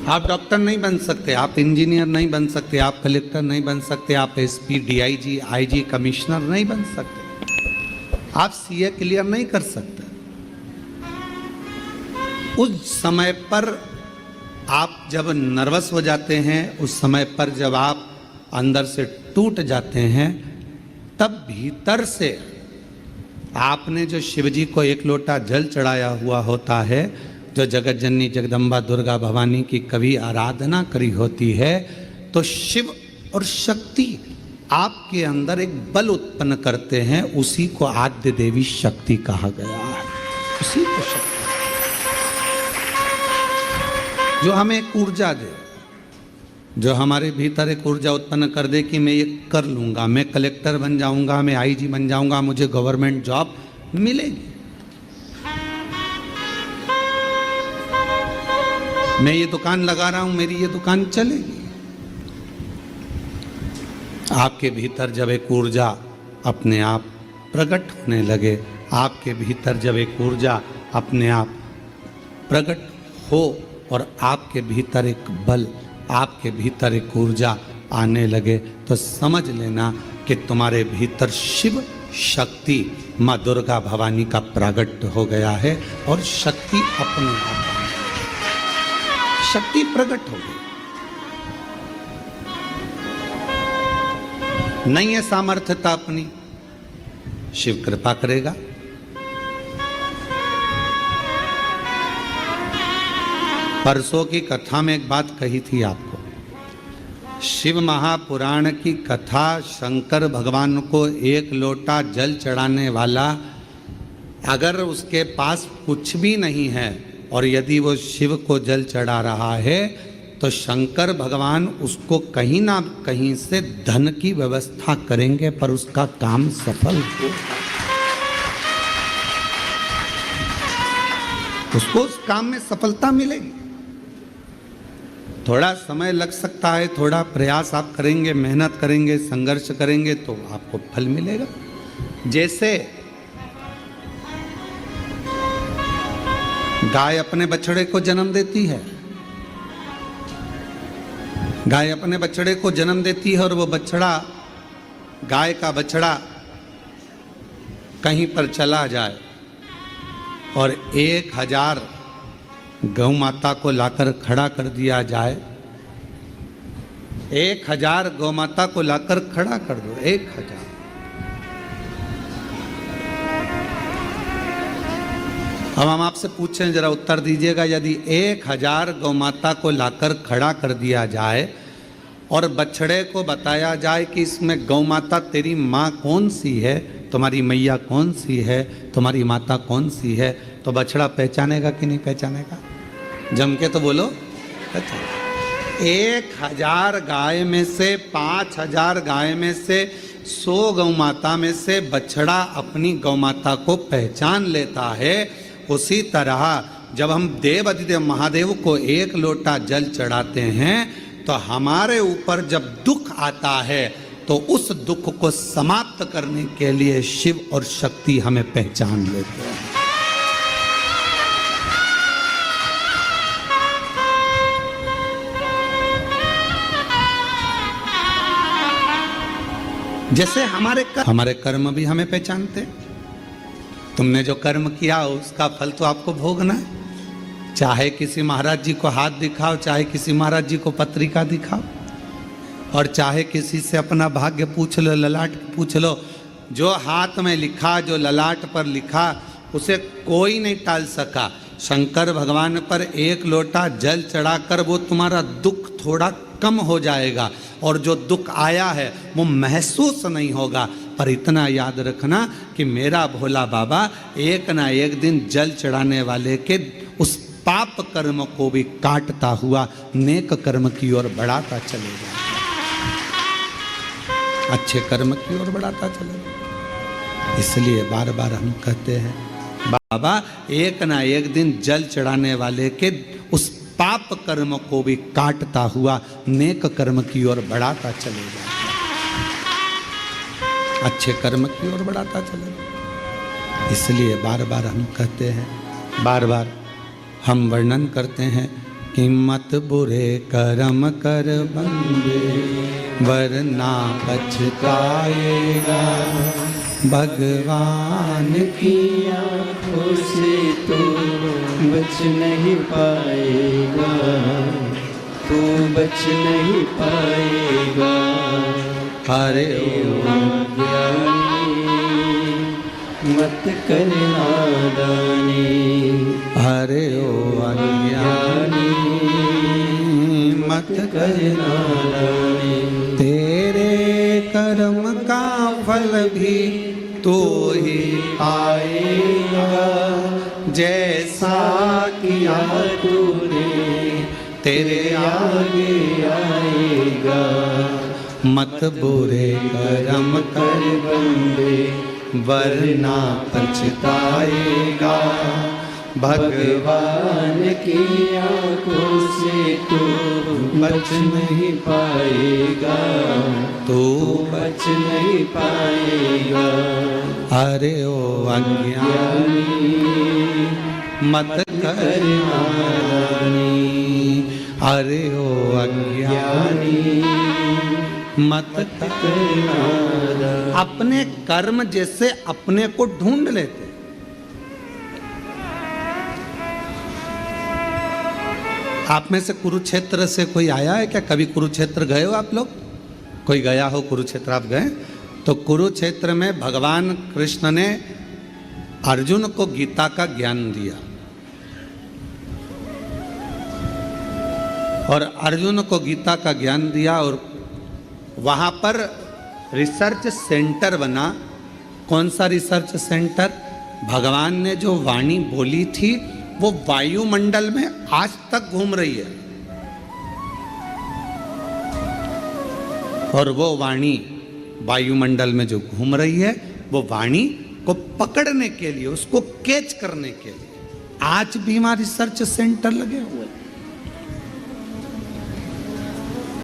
आप डॉक्टर नहीं बन सकते, आप इंजीनियर नहीं बन सकते, आप कलेक्टर नहीं बन सकते, आप एसपी, डीआईजी, आईजी, कमिश्नर नहीं बन सकते, आप सीए क्लियर नहीं कर सकते। उस समय पर आप जब नर्वस हो जाते हैं, उस समय पर जब आप अंदर से टूट जाते हैं, तब भीतर से आपने जो शिवजी को एक लोटा जल चढ़ाया हुआ होता है, जो जगत जननी जगदम्बा दुर्गा भवानी की कभी आराधना करी होती है, तो शिव और शक्ति आपके अंदर एक बल उत्पन्न करते हैं। उसी को आद्य देवी शक्ति कहा गया है। उसी को शक्ति जो हमें एक ऊर्जा दे, जो हमारे भीतर एक ऊर्जा उत्पन्न कर दे कि मैं ये कर लूँगा, मैं कलेक्टर बन जाऊँगा, मैं आईजी बन जाऊँगा, मुझे गवर्नमेंट जॉब मिलेगी, मैं ये दुकान लगा रहा हूँ, मेरी ये दुकान चलेगी। आपके भीतर जब एक ऊर्जा अपने आप प्रकट होने लगे, आपके भीतर जब एक ऊर्जा अपने आप प्रकट हो और आपके भीतर एक बल, आपके भीतर एक ऊर्जा आने लगे, तो समझ लेना कि तुम्हारे भीतर शिव शक्ति माँ दुर्गा भवानी का प्रकट हो गया है और शक्ति अपने आप शक्ति प्रकट हो गई। नहीं है सामर्थ्यता अपनी, शिव कृपा करेगा। परसों की कथा में एक बात कही थी आपको, शिव महापुराण की कथा, शंकर भगवान को एक लोटा जल चढ़ाने वाला अगर उसके पास कुछ भी नहीं है और यदि वो शिव को जल चढ़ा रहा है, तो शंकर भगवान उसको कहीं ना कहीं से धन की व्यवस्था करेंगे, पर उसका काम सफल हो, उसको उस काम में सफलता मिलेगी। थोड़ा समय लग सकता है, थोड़ा प्रयास आप करेंगे, मेहनत करेंगे, संघर्ष करेंगे, तो आपको फल मिलेगा। जैसे गाय अपने बछड़े को जन्म देती है, गाय अपने बछड़े को जन्म देती है और वो बछड़ा, गाय का बछड़ा कहीं पर चला जाए और 1000 गौ माता को लाकर खड़ा कर दिया जाए, 1000 गौ माता को लाकर खड़ा कर दो, 1000। अब हम आपसे पूछें, जरा उत्तर दीजिएगा, यदि 1000 गौ माता को लाकर खड़ा कर दिया जाए और बछड़े को बताया जाए कि इसमें गौ माता तेरी माँ कौन सी है, तुम्हारी मैया कौन सी है, तुम्हारी माता कौन सी है, तो बछड़ा पहचानेगा कि नहीं पहचानेगा? जम के तो बोलो। 1000 गाय में से, 5000 गाय में से, 100 गौ माता में से बछड़ा अपनी गौ माता को पहचान लेता है। उसी तरह जब हम देव अधिदेव महादेव को एक लोटा जल चढ़ाते हैं, तो हमारे ऊपर जब दुख आता है, तो उस दुख को समाप्त करने के लिए शिव और शक्ति हमें पहचान लेते हैं। जैसे हमारे कर्म भी हमें पहचानते हैं। तुमने जो कर्म किया उसका फल तो आपको भोगना है। चाहे किसी महाराज जी को हाथ दिखाओ, चाहे किसी महाराज जी को पत्रिका दिखाओ, और चाहे किसी से अपना भाग्य पूछ लो, ललाट पूछ लो, जो हाथ में लिखा, जो ललाट पर लिखा, उसे कोई नहीं टाल सका। शंकर भगवान पर एक लोटा जल चढ़ाकर वो तुम्हारा दुख थोड़ा कम हो जाएगा, और जो दुख आया है वो महसूस नहीं होगा। पर इतना याद रखना कि मेरा भोला बाबा एक ना एक दिन जल चढ़ाने वाले के उस पाप कर्म को भी काटता हुआ नेक कर्म की ओर बढ़ाता चलेगा, अच्छे कर्म की ओर बढ़ाता चलेगा। इसलिए बार बार हम कहते हैं, बाबा एक ना एक दिन जल चढ़ाने वाले के उस पाप कर्म को भी काटता हुआ नेक कर्म की ओर बढ़ाता चलेगा, अच्छे कर्म की ओर बढ़ाता चलेगा। इसलिए बार बार हम कहते हैं, बार बार हम वर्णन करते हैं कि मत बुरे कर्म कर बंदे वरना पछताएगा। भगवान की आँखों से तो बच नहीं पाएगा, तू बच नहीं पाएगा। हरे अज्ञानी मत कर नादानी, हरे ओ अज्ञानी मत कर नादानी। तेरे कर्म का फल भी तू ही पाएगा, जैसा किया तूने तेरे आगे आएगा। मत बुरे कर्म कर बंदे वरना पछताएगा। भगवान की आँखों से तू बच नहीं पाएगा, तू बच नहीं पाएगा। अरे ओ अज्ञानी मत कर नादानी, अरे ओ अज्ञानी मत कर नादानी। अपने कर्म जैसे अपने को ढूंढ लेते। आप में से कुरुक्षेत्र से कोई आया है क्या? कभी कुरुक्षेत्र गए हो आप लोग? कोई गया हो कुरुक्षेत्र? आप गए? तो कुरुक्षेत्र में भगवान कृष्ण ने अर्जुन को गीता का ज्ञान दिया और अर्जुन को गीता का ज्ञान दिया और वहाँ पर रिसर्च सेंटर बना। कौन सा रिसर्च सेंटर? भगवान ने जो वाणी बोली थी वो वायुमंडल में आज तक घूम रही है और वो वाणी वायुमंडल में जो घूम रही है वो वाणी को पकड़ने के लिए, उसको कैच करने के लिए आज भी वहां रिसर्च सेंटर लगे हुए।